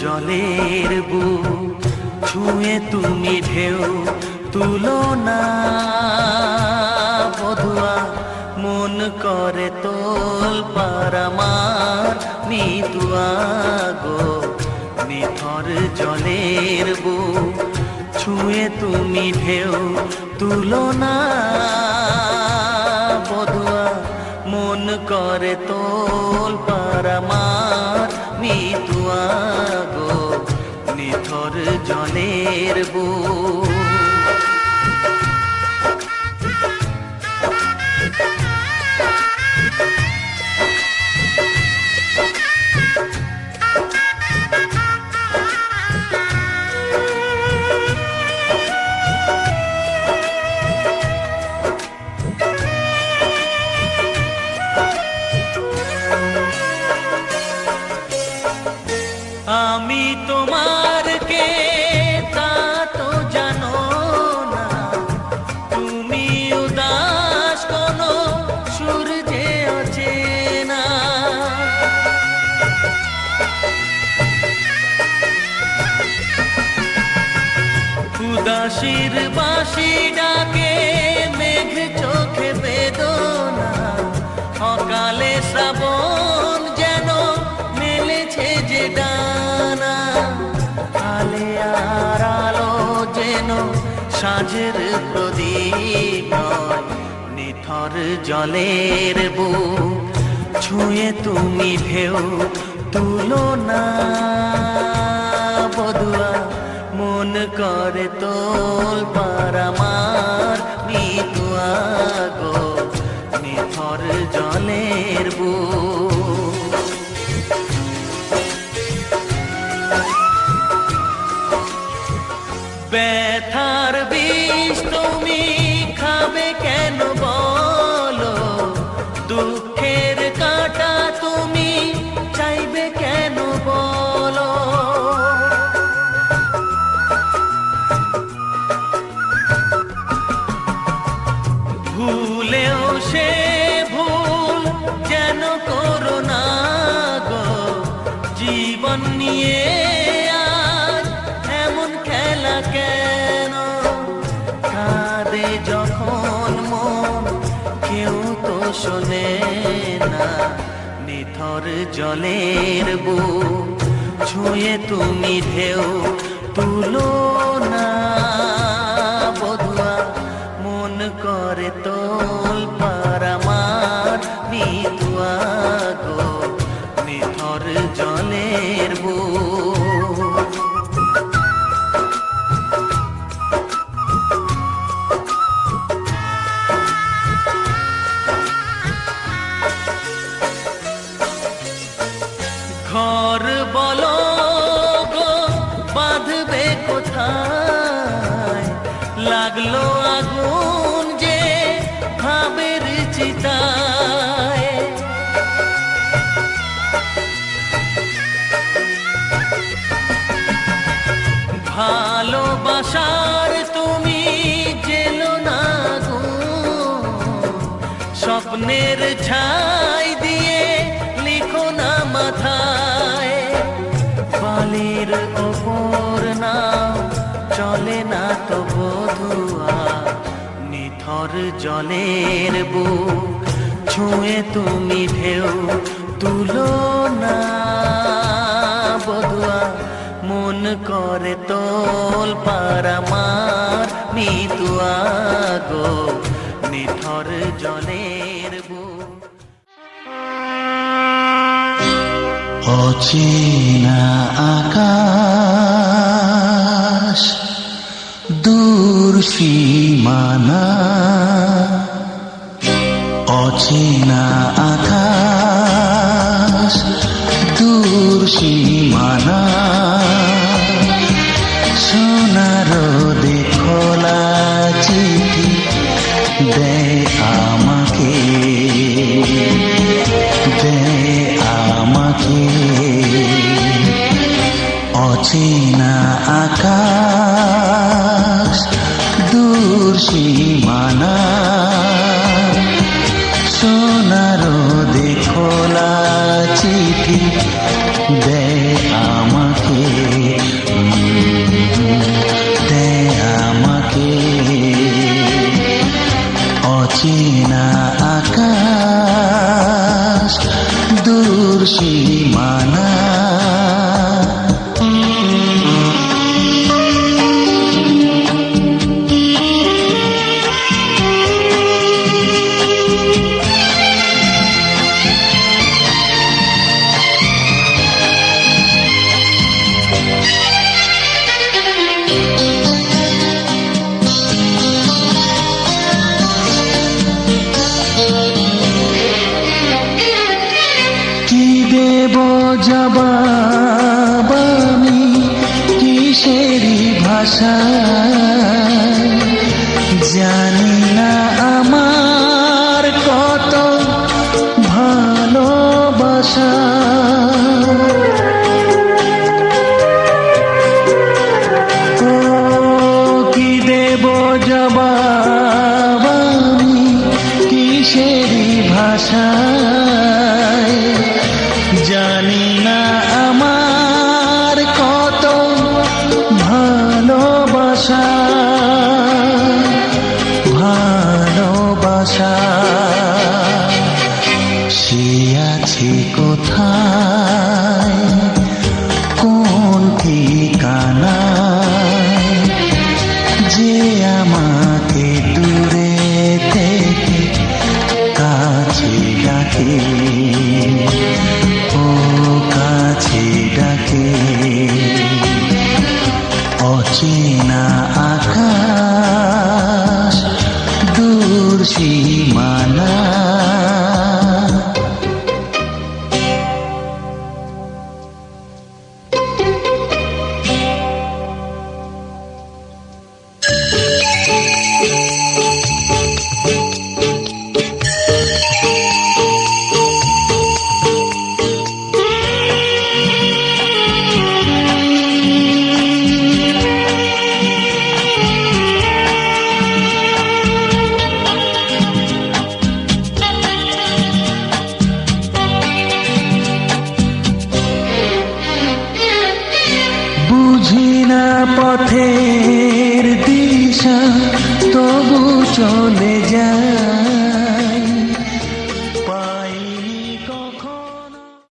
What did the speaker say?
জলের বুক ছুঁয়ে তুমি ঢেউ তুলো না বধুয়া, মন করে তোল পার আমার মিতুয়া গো। নিথর জলের বুক ছুঁয়ে তুমি ঢেউ তুলো না বধুয়া, মন করে তোল পার আমার মিতুয়া গো। নিথর জলের বুক আমি তোমার কে তা তো জানো না, তুমি উদাস কোনো সূর্যে অচেনা। উদাসীর বাঁশি ডাকে মেঘ চোখে বেদনা, অকালে শ্রাবণ যেন মেলেছে যে ডানা। আলে আর আলো যেন সাঁঝের প্রদীপ নয়, নিথর জলের বুক ছুঁয়ে তুমি ঢেউ তুলো না বধুয়া, মন করে তোল পার আমার মিতুয়া গো। নিথর জলের বুক ব্যথার বিষ তুমি খাবে কেন বলো, দুঃখের কাঁটা তুমি চাইবে কেন বলো। ভুলেও সে ভুল যেন করো না গো, জীবন নিয়ে আজ এমন খেলা কেন। কাঁদে যখন মন কেউ তো শোনে না, নিথর জলের বুক ছুঁয়ে তুমি ঢেউ তুলো না বধুয়া, মন করে তোল পার আমার মিতুয়া গো। নিথর জলের বুক ঘর বলো গো বাঁধবে কোথায়, লাগলো আগুন যে ভাবের চিতায়। ভালোবাসার তুমি জেলো না গো, স্বপ্নের ছাই দিয়ে লিখো না মাথায়। বালির ওপর নাও চলে না তো বধুয়া, নিথর জলের বুক ছুঁয়ে তুমি ঢেউ তুলো না বধুয়া, মন করে তোল পার আমার মিতুয়া গো। নিথর জলের বুক অচেনা আকাশ দূর সীমানা, অচেনা আকাশ দূর সীমানা। সোনার খোলা চিঠি দেয় আমাকে, দেয় আমাকে। অচেনা আকাশ দূর সীমানা, সোনার খোলা চিঠি দেয় আমাকে। ভাষা জানি না আমার কত ভালোবাসা ও কি দেব জবাব আমি কিসেরই ভাষায় জানি না আমার কত ভালোবাসা ভালোবাসা সে আছে কোথায় কোন ঠিকানায় যে আমাকে দূরে থেকে কাছে ডাকে ও কাছে ডাকে অচেনা আকাশ দূর সীমানা বুঝি না পথের দিশা তবু চলে যায়